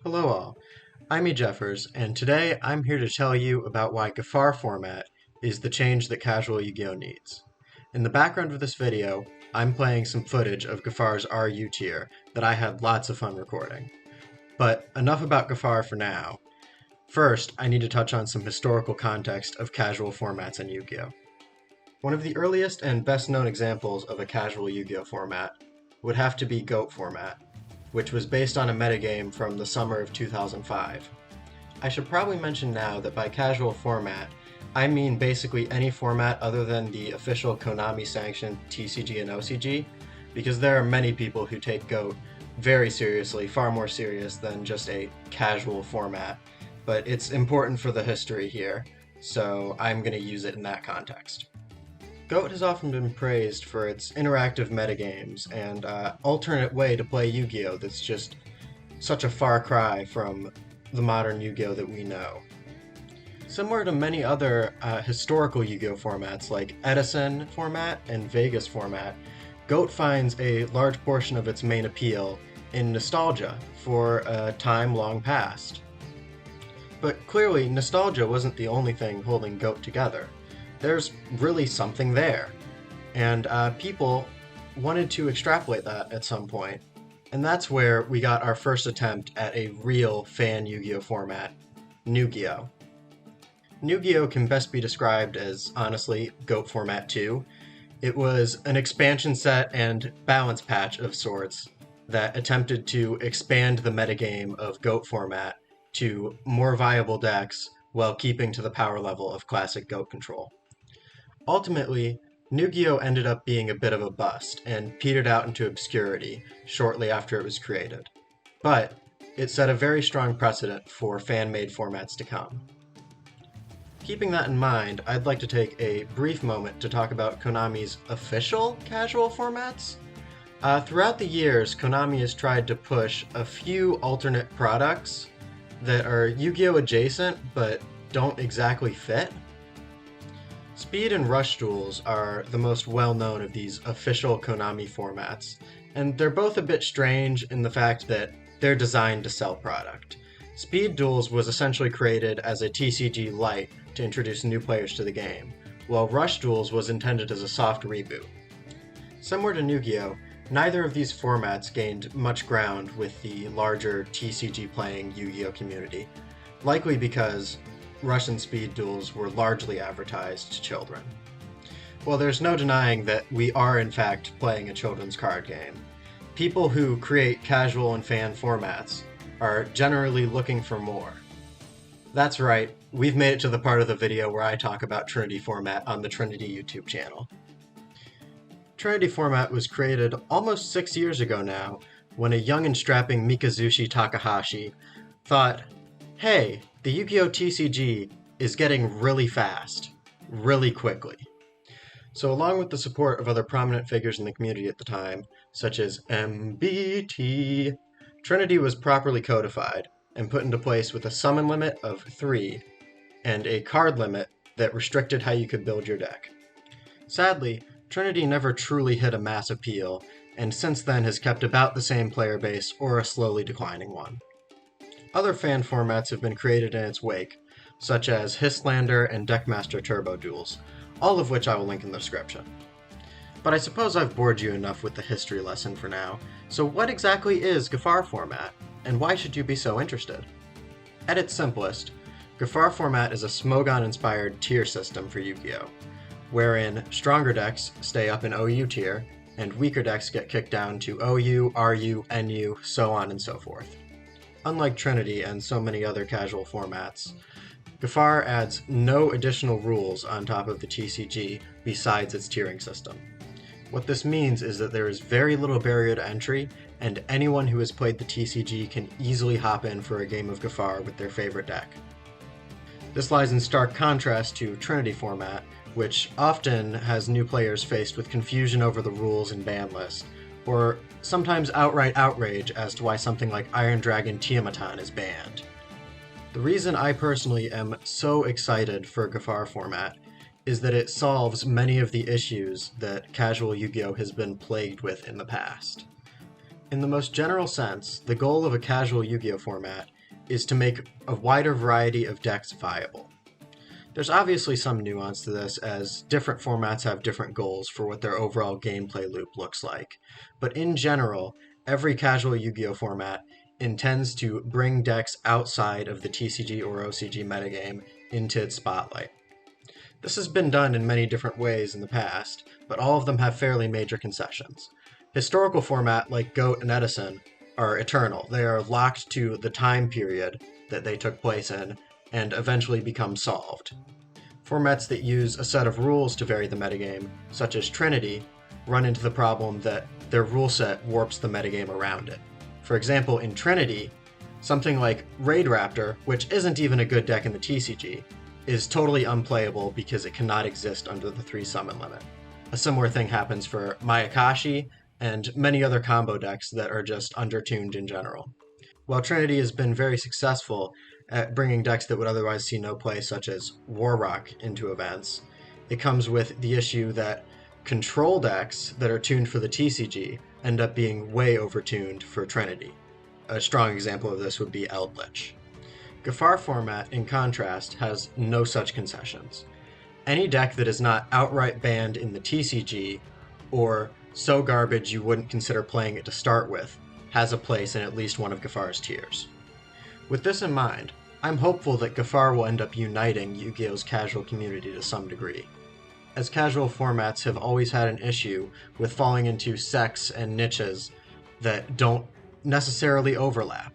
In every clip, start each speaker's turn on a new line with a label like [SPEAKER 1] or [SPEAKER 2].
[SPEAKER 1] Hello all, I'm Gefahr, and today I'm here to tell you about why Gefahr format is the change that casual Yu-Gi-Oh needs. In the background of this video, I'm playing some footage of Gefahr's RU tier that I had lots of fun recording. But enough about Gefahr for now. First, I need to touch on some historical context of casual formats in Yu-Gi-Oh! One of the earliest and best known examples of a casual Yu-Gi-Oh! Format would have to be GOAT format, which was based on a metagame from the summer of 2005. I should probably mention now that by casual format, I mean basically any format other than the official Konami-sanctioned TCG and OCG, because there are many people who take GOAT very seriously, far more serious than just a casual format, but it's important for the history here, so I'm going to use it in that context. GOAT has often been praised for its interactive metagames and alternate way to play Yu-Gi-Oh! That's just such a far cry from the modern Yu-Gi-Oh! That we know. Similar to many other historical Yu-Gi-Oh! Formats like Edison format and Vegas format, GOAT finds a large portion of its main appeal in nostalgia for a time long past. But clearly, nostalgia wasn't the only thing holding GOAT together. There's really something there, and people wanted to extrapolate that at some point, and that's where we got our first attempt at a real fan Yu-Gi-Oh! Format, Yugioh. Yugioh can best be described as, honestly, GOAT Format 2. It was an expansion set and balance patch of sorts that attempted to expand the metagame of GOAT format to more viable decks while keeping to the power level of classic GOAT control. Ultimately, Yugioh ended up being a bit of a bust and petered out into obscurity shortly after it was created. But it set a very strong precedent for fan-made formats to come. Keeping that in mind, I'd like to take a brief moment to talk about Konami's official casual formats. Throughout the years, Konami has tried to push a few alternate products that are Yu-Gi-Oh! Adjacent but don't exactly fit. Speed and Rush duels are the most well-known of these official Konami formats, and they're both a bit strange in the fact that they're designed to sell product. Speed duels was essentially created as a TCG Lite to introduce new players to the game, while Rush duels was intended as a soft reboot. Similar to Yugioh, neither of these formats gained much ground with the larger TCG-playing Yu-Gi-Oh! Community, likely because Rush and Speed duels were largely advertised to children. Well, there's no denying that we are in fact playing a children's card game. People who create casual and fan formats are generally looking for more. That's right, we've made it to the part of the video where I talk about Trinity Format on the Trinity YouTube channel. Trinity Format was created almost 6 years ago now, when a young and strapping Mikazushi Takahashi thought, hey, the Yu-Gi-Oh! TCG is getting really fast, really quickly. So along with the support of other prominent figures in the community at the time, such as MBT, Trinity was properly codified and put into place with a summon limit of 3 and a card limit that restricted how you could build your deck. Sadly, Trinity never truly hit a mass appeal, and since then has kept about the same player base or a slowly declining one. Other fan formats have been created in its wake, such as Hisslander and Deckmaster Turbo duels, all of which I will link in the description. But I suppose I've bored you enough with the history lesson for now, so what exactly is Gefahr format, and why should you be so interested? At its simplest, Gefahr format is a Smogon-inspired tier system for Yu-Gi-Oh!, wherein stronger decks stay up in OU tier, and weaker decks get kicked down to OU, RU, NU, so on and so forth. Unlike Trinity and so many other casual formats, Gefahr adds no additional rules on top of the TCG besides its tiering system. What this means is that there is very little barrier to entry, and anyone who has played the TCG can easily hop in for a game of Gefahr with their favorite deck. This lies in stark contrast to Trinity format, which often has new players faced with confusion over the rules and ban list, or sometimes outright outrage as to why something like Iron Dragon Tiamatan is banned. The reason I personally am so excited for Gefahr format is that it solves many of the issues that casual Yu-Gi-Oh! Has been plagued with in the past. In the most general sense, the goal of a casual Yu-Gi-Oh! Format is to make a wider variety of decks viable. There's obviously some nuance to this, as different formats have different goals for what their overall gameplay loop looks like, but in general, every casual Yu-Gi-Oh format intends to bring decks outside of the TCG or OCG metagame into its spotlight. This has been done in many different ways in the past, but all of them have fairly major concessions. Historical format like Goat and Edison are eternal. They are locked to the time period that they took place in and eventually become solved. Formats that use a set of rules to vary the metagame, such as Trinity, run into the problem that their rule set warps the metagame around it. For example, in Trinity, something like Raid Raptor, which isn't even a good deck in the TCG, is totally unplayable because it cannot exist under the 3 summon limit. A similar thing happens for Mayakashi and many other combo decks that are just undertuned in general. While Trinity has been very successful at bringing decks that would otherwise see no play, such as Warrock, into events, it comes with the issue that control decks that are tuned for the TCG end up being way overtuned for Trinity. A strong example of this would be Eldritch. Gefahr format, in contrast, has no such concessions. Any deck that is not outright banned in the TCG, or so garbage you wouldn't consider playing it to start with, has a place in at least one of Gefahr's tiers. With this in mind, I'm hopeful that Gefahr will end up uniting Yu-Gi-Oh's casual community to some degree, as casual formats have always had an issue with falling into sects and niches that don't necessarily overlap.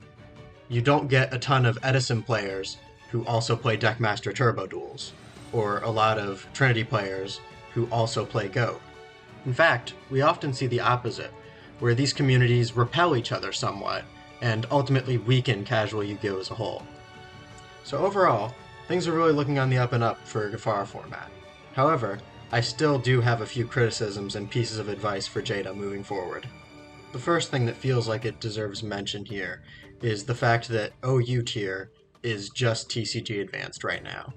[SPEAKER 1] You don't get a ton of Edison players who also play Deckmaster Turbo Duels, or a lot of Trinity players who also play Goat. In fact, we often see the opposite, where these communities repel each other somewhat, and ultimately weaken casual Yu-Gi-Oh! As a whole. So overall, things are really looking on the up and up for Gefahr format. However, I still do have a few criticisms and pieces of advice for Jada moving forward. The first thing that feels like it deserves mention here is the fact that OU tier is just TCG Advanced right now.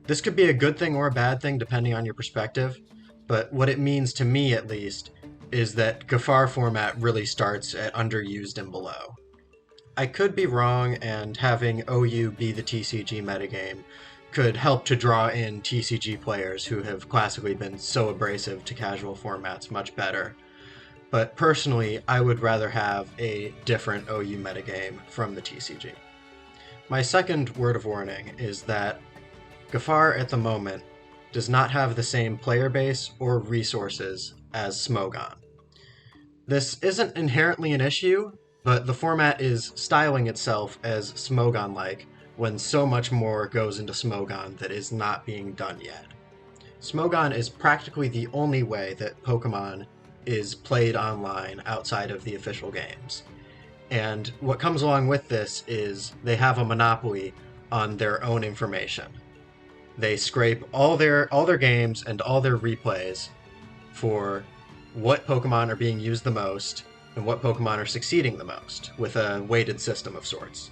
[SPEAKER 1] This could be a good thing or a bad thing depending on your perspective, but what it means to me at least is that Gefahr format really starts at underused and below. I could be wrong, and having OU be the TCG metagame could help to draw in TCG players who have classically been so abrasive to casual formats much better. But personally, I would rather have a different OU metagame from the TCG. My second word of warning is that Gefahr at the moment does not have the same player base or resources as Smogon. This isn't inherently an issue, but the format is styling itself as Smogon-like when so much more goes into Smogon that is not being done yet. Smogon is practically the only way that Pokemon is played online outside of the official games. And what comes along with this is they have a monopoly on their own information. They scrape all their games and all their replays for what Pokemon are being used the most and what Pokemon are succeeding the most, with a weighted system of sorts.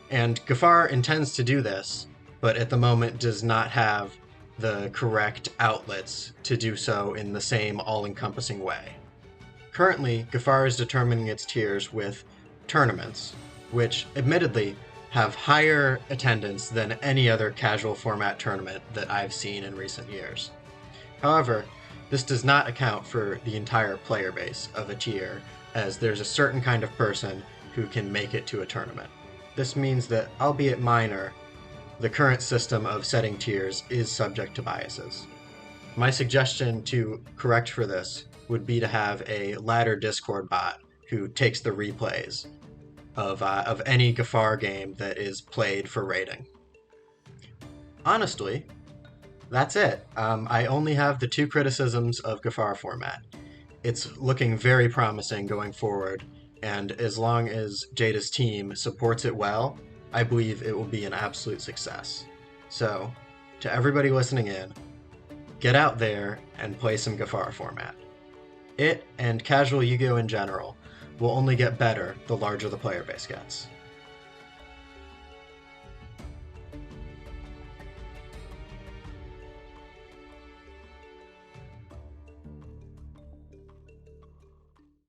[SPEAKER 1] And Gefahr intends to do this, but at the moment does not have the correct outlets to do so in the same all-encompassing way. Currently, Gefahr is determining its tiers with tournaments, which admittedly have higher attendance than any other casual format tournament that I've seen in recent years. However, this does not account for the entire player base of a tier, as there's a certain kind of person who can make it to a tournament. This means that, albeit minor, the current system of setting tiers is subject to biases. My suggestion to correct for this would be to have a ladder Discord bot who takes the replays of any Gefahr game that is played for rating. Honestly, that's it. I only have the 2 criticisms of Gefahr format. It's looking very promising going forward, and as long as Jada's team supports it well, I believe it will be an absolute success. So, to everybody listening in, get out there and play some Gefahr format. It, and casual Yu-Gi-Oh! In general, will only get better the larger the player base gets.